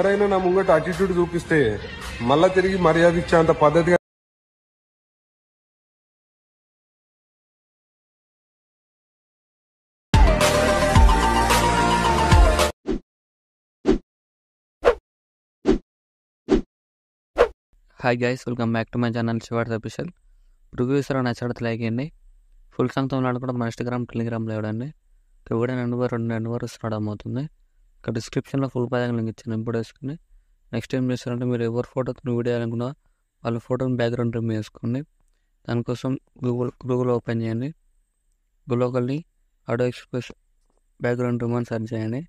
ఎవరైనా నా ముంగట అటిట్యూడ్ చూపిస్తే మళ్ళా తిరిగి మర్యాద ఇచ్చేంత పద్ధతిగా hi guys, welcome back to my channel Shivartha official. Reviews నచ్చినట్టు లైక్ చేయండి. ఫుల్ సాంగ్తో కూడా మన ఇన్స్టాగ్రామ్, టెలిగ్రామ్లో ఇవ్వండి. వీడియో 2 వస్తున్నాడు అవుతుంది. ఇక్కడ డిస్క్రిప్షన్లో ఫుల్ పేజ్ లింక్ ఇచ్చాను, ఇంపోర్ట్ వేసుకుని నెక్స్ట్ ఏం చేస్తారంటే మీరు ఎవరి ఫోటోతో వీడియో అనుకున్నా వాళ్ళ ఫోటోని బ్యాక్గ్రౌండ్ రిమూవ్ చేసుకోండి. దానికోసం గూగుల్ ఓపెన్ చేయండి. గూగుల్కి వెళ్ళి ఆడియో ఎక్స్ప్రెస్ బ్యాక్గ్రౌండ్ రిమూవ్ అని సెర్చ్ చేయండి.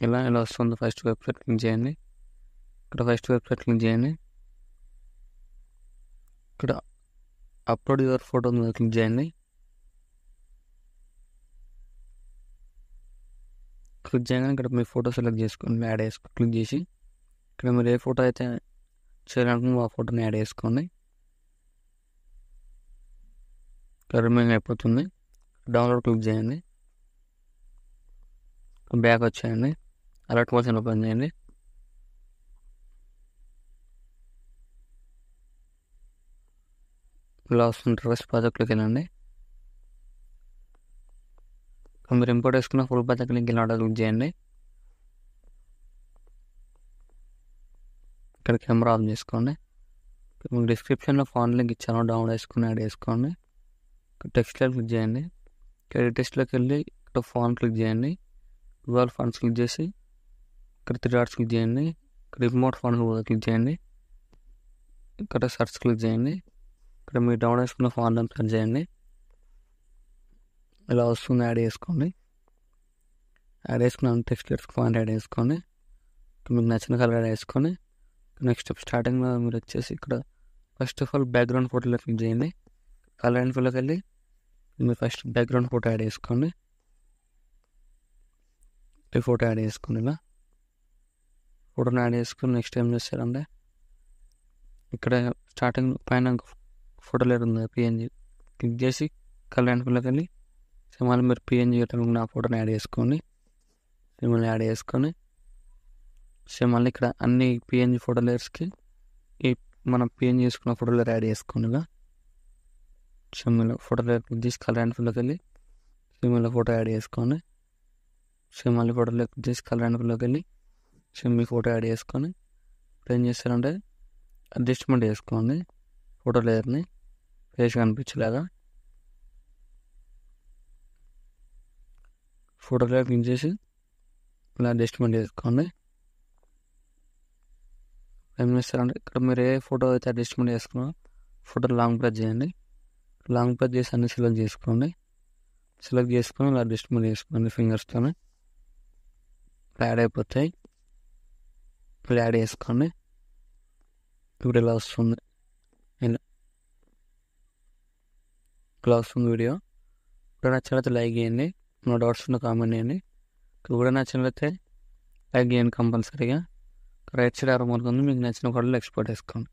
ఇలా వస్తుంది. ఫస్ట్ వెబ్సైట్ క్లిక్ చేయండి. ఇక్కడ ఫస్ట్ వెబ్సైట్ క్లిక్ చేయండి. ఇక్కడ అప్లోడ్ యువర్ ఫోటో మీద క్లిక్ చేయండి. క్లిక్ చేయగానే ఇక్కడ మీ ఫోటో సెలెక్ట్ చేసుకోండి, యాడ్ చేసుకో క్లిక్ చేసి ఇక్కడ మీరు ఏ ఫోటో అయితే చేయాలనుకుంటే ఆ ఫోటోని యాడ్ చేసుకోండి. ఇక్కడ రిమైంగ్ అయిపోతుంది. డౌన్లోడ్ క్లిక్ చేయండి. బ్యాక్ వచ్చేయండి. అలర్ట్ మోషన్ ఓపెన్ చేయండి. ఇలా వస్తుంది. ట్రస్ట్ ప్రాజెక్ట్లోకి వెళ్ళండి. మీరు ఇంపోర్ట్ వేసుకున్న ఫుల్ ప్రాజెక్ట్ లింక్ ఇలా క్లిక్ చేయండి. ఇక్కడ కెమెరా ఆఫ్ చేసుకోండి. మీకు డిస్క్రిప్షన్లో ఫాంట్ లింక్ ఇచ్చాను, డౌన్లోడ్ చేసుకుని యాడ్ చేసుకోండి. ఇక్కడ టెక్స్ట్లో క్లిక్ చేయండి. ఇక్కడ టెక్స్ట్లోకి వెళ్ళి ఇక్కడ ఫాంట్ క్లిక్ చేయండి. గూగుల్ ఫాంట్స్ క్లిక్ చేసి ఇక్కడ 3 డాట్స్ క్లిక్ చేయండి. ఇక్కడ రిమోట్ ఫాంట్ క్లిక్ చేయండి. ఇక్కడ సెర్చ్ క్లిక్ చేయండి. ఇక్కడ మీరు డౌన్ చేసుకున్న ఫాంట్ అని సెర్చ్ చేయండి. ఇలా వస్తుంది. యాడ్ చేసుకోండి. యాడ్ చేసుకున్న టెక్స్ట్ ఫాంట్ యాడ్ చేసుకోండి. మీకు నచ్చిన కలర్ యాడ్ చేసుకొని నెక్స్ట్ స్టెప్ స్టార్టింగ్లో మీరు వచ్చేసి ఇక్కడ ఫస్ట్ ఆఫ్ ఆల్ బ్యాక్గ్రౌండ్ ఫోటోలో క్లిక్ చేయండి. కలర్ అండ్ ఫిల్లోకి వెళ్ళి మీరు ఫస్ట్ బ్యాక్గ్రౌండ్ ఫోటో యాడ్ చేసుకోండి. ఈ ఫోటో యాడ్ చేసుకోండి. ఇలా ఫోటోని యాడ్ చేసుకుని నెక్స్ట్ ఏం చేస్తారంటే ఇక్కడ స్టార్టింగ్ పైన ఫోటో లేరు ఉంది, పిఎన్జీ క్లిక్ చేసి కలర్ అండ్ ఫిల్లోకి వెళ్ళి మళ్ళీ మీరు పిఎన్జీ ఆ ఫోటోని యాడ్ చేసుకోండి. మళ్ళీ యాడ్ చేసుకొని మళ్ళీ ఇక్కడ అన్ని పిఎన్జీ ఫోటో లేయర్స్కి ఈ మనం పిఎన్జీ చేసుకున్న ఫోటో లేయర్ యాడ్ చేసుకోండి. ఇలా షెమ్మిలో ఫోటో లేయర్ క్లిక్ చేసి కలర్ అండ్ ఫిల్లోకి వెళ్ళి షెమ్మిలో ఫోటో యాడ్ చేసుకోండి. మళ్ళీ ఫోటో లేయర్ క్లిక్ చేసి కలర్ అండ్ ఫిల్లోకి వెళ్ళి షెమ్మి ఫోటో యాడ్ చేసుకొని ఇప్పుడు ఏం చేస్తారంటే అడ్జస్ట్మెంట్ చేసుకోండి. ఫోటో లేయర్ని ఫేస్ కనిపించలేదా ఫోటో లేయర్ క్లిక్ చేసి ఇలా అడ్జస్ట్మెంట్ చేసుకోండి. ఏం చేస్తారంటే ఇక్కడ మీరు ఏ ఫోటో అయితే అడ్జస్ట్మెంట్ చేసుకున్నా ఫోటో లాంగ్ ప్రెస్ చేయండి. లాంగ్ ప్రెస్ చేసి అన్ని సెలెక్ట్ చేసుకోండి. సెలెక్ట్ చేసుకొని ఇలా అడ్జస్ట్మెంట్ చేసుకోండి ఫింగర్స్తో. యాడ్ అయిపోతాయి. ఇలా యాడ్ చేసుకోండి. ఇప్పుడు ఇలా వస్తుంది. ఇలా వస్తుంది వీడియో. ఇప్పుడు నచ్చినట్లయితే లైక్ చేయండి. నా డౌట్స్ ఉన్న కామెంట్ చేయండి. కూడా నచ్చినట్లయితే లైక్ చేయండి కంపల్సరీగా. రైట్ సైడ్ ఆరో మార్క్ ఉంది, మీకు నచ్చిన ఫోటోలు ఎక్స్పోర్ట్ చేసుకోండి.